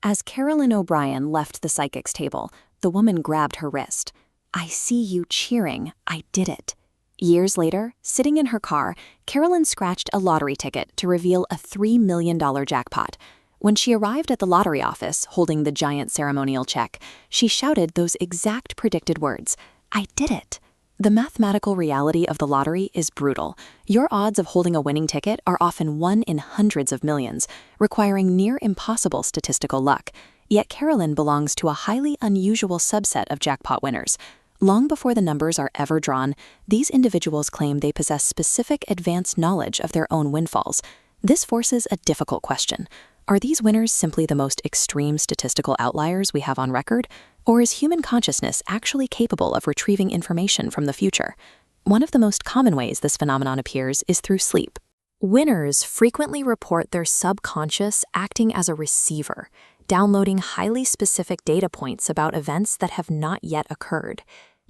As Carolyn O'Brien left the psychic's table, the woman grabbed her wrist. "I see you cheering. I did it." Years later, sitting in her car, Carolyn scratched a lottery ticket to reveal a $3 million jackpot. When she arrived at the lottery office, holding the giant ceremonial check, she shouted those exact predicted words, "I did it." The mathematical reality of the lottery is brutal. Your odds of holding a winning ticket are often 1 in hundreds of millions, requiring near impossible statistical luck. Yet Carolyn belongs to a highly unusual subset of jackpot winners. Long before the numbers are ever drawn, these individuals claim they possess specific advanced knowledge of their own windfalls. This forces a difficult question. Are these winners simply the most extreme statistical outliers we have on record? Or is human consciousness actually capable of retrieving information from the future? One of the most common ways this phenomenon appears is through sleep. Winners frequently report their subconscious acting as a receiver, downloading highly specific data points about events that have not yet occurred.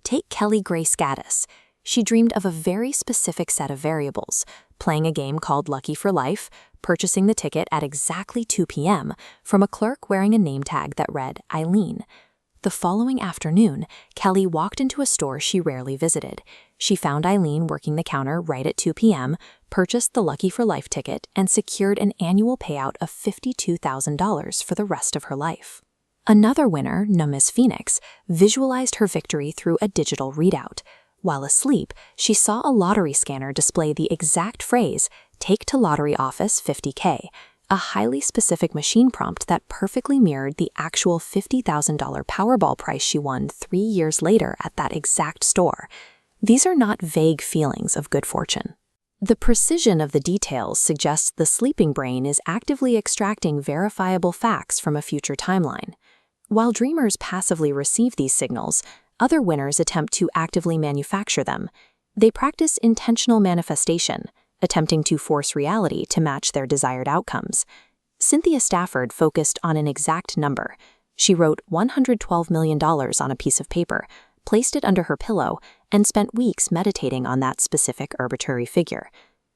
Take Kelly Grace Gaddis. She dreamed of a very specific set of variables, playing a game called Lucky for Life, purchasing the ticket at exactly 2 p.m. from a clerk wearing a name tag that read Eileen. The following afternoon, Kelly walked into a store she rarely visited. She found Eileen working the counter right at 2 p.m., purchased the Lucky for Life ticket, and secured an annual payout of $52,000 for the rest of her life. Another winner, Miss Phoenix, visualized her victory through a digital readout. While asleep, she saw a lottery scanner display the exact phrase, "Take to lottery office 50K, a highly specific machine prompt that perfectly mirrored the actual $50,000 Powerball price she won 3 years later at that exact store. These are not vague feelings of good fortune. The precision of the details suggests the sleeping brain is actively extracting verifiable facts from a future timeline. While dreamers passively receive these signals, other winners attempt to actively manufacture them. They practice intentional manifestation, attempting to force reality to match their desired outcomes. Cynthia Stafford focused on an exact number. She wrote $112 million on a piece of paper, placed it under her pillow, and spent weeks meditating on that specific arbitrary figure.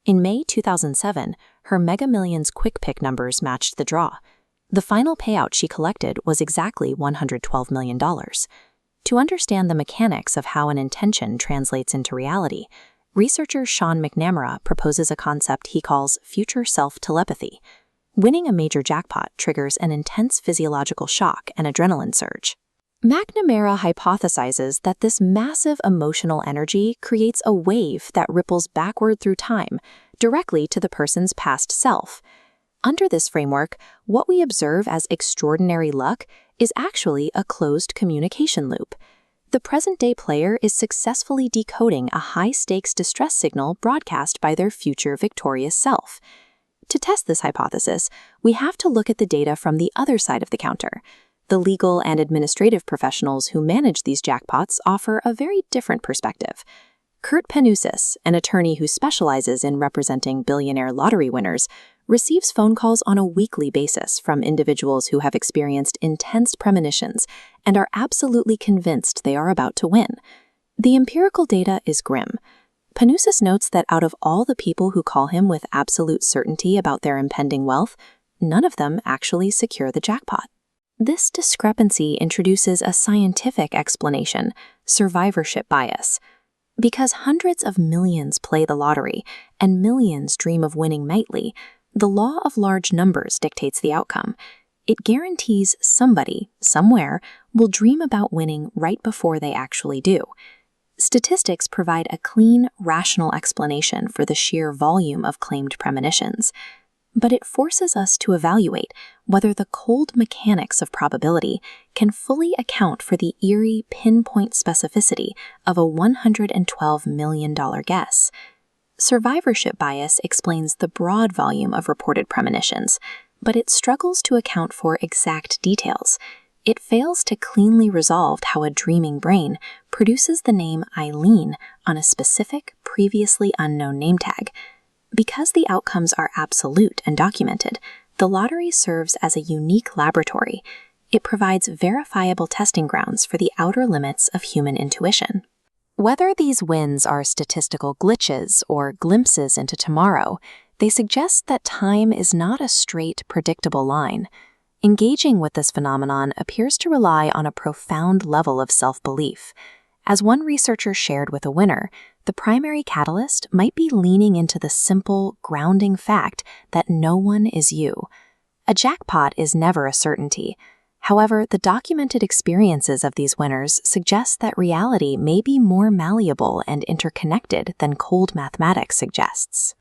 In May 2007, her Mega Millions Quick Pick numbers matched the draw. The final payout she collected was exactly $112 million. To understand the mechanics of how an intention translates into reality, researcher Sean McNamara proposes a concept he calls future self-telepathy. Winning a major jackpot triggers an intense physiological shock and adrenaline surge. McNamara hypothesizes that this massive emotional energy creates a wave that ripples backward through time, directly to the person's past self. Under this framework, what we observe as extraordinary luck is actually a closed communication loop. The present-day player is successfully decoding a high-stakes distress signal broadcast by their future victorious self. To test this hypothesis, we have to look at the data from the other side of the counter. The legal and administrative professionals who manage these jackpots offer a very different perspective. Kurt Panusis, an attorney who specializes in representing billionaire lottery winners, receives phone calls on a weekly basis from individuals who have experienced intense premonitions and are absolutely convinced they are about to win. The empirical data is grim. Panusis notes that out of all the people who call him with absolute certainty about their impending wealth, none of them actually secure the jackpot. This discrepancy introduces a scientific explanation, survivorship bias. Because hundreds of millions play the lottery and millions dream of winning nightly, the law of large numbers dictates the outcome. It guarantees somebody, somewhere, will dream about winning right before they actually do. Statistics provide a clean, rational explanation for the sheer volume of claimed premonitions, but it forces us to evaluate whether the cold mechanics of probability can fully account for the eerie pinpoint specificity of a $112 million guess. Survivorship bias explains the broad volume of reported premonitions, but it struggles to account for exact details. It fails to cleanly resolve how a dreaming brain produces the name Eileen on a specific, previously unknown name tag. Because the outcomes are absolute and documented, the lottery serves as a unique laboratory. It provides verifiable testing grounds for the outer limits of human intuition. Whether these wins are statistical glitches or glimpses into tomorrow, they suggest that time is not a straight, predictable line. Engaging with this phenomenon appears to rely on a profound level of self-belief. As one researcher shared with a winner, the primary catalyst might be leaning into the simple, grounding fact that no one is you. A jackpot is never a certainty. However, the documented experiences of these winners suggest that reality may be more malleable and interconnected than cold mathematics suggests.